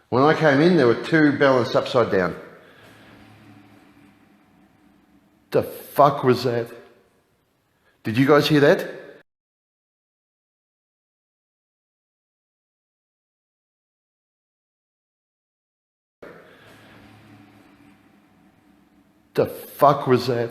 When I came in, there were two balanced upside down. The fuck was that? Did you guys hear that? The fuck was that?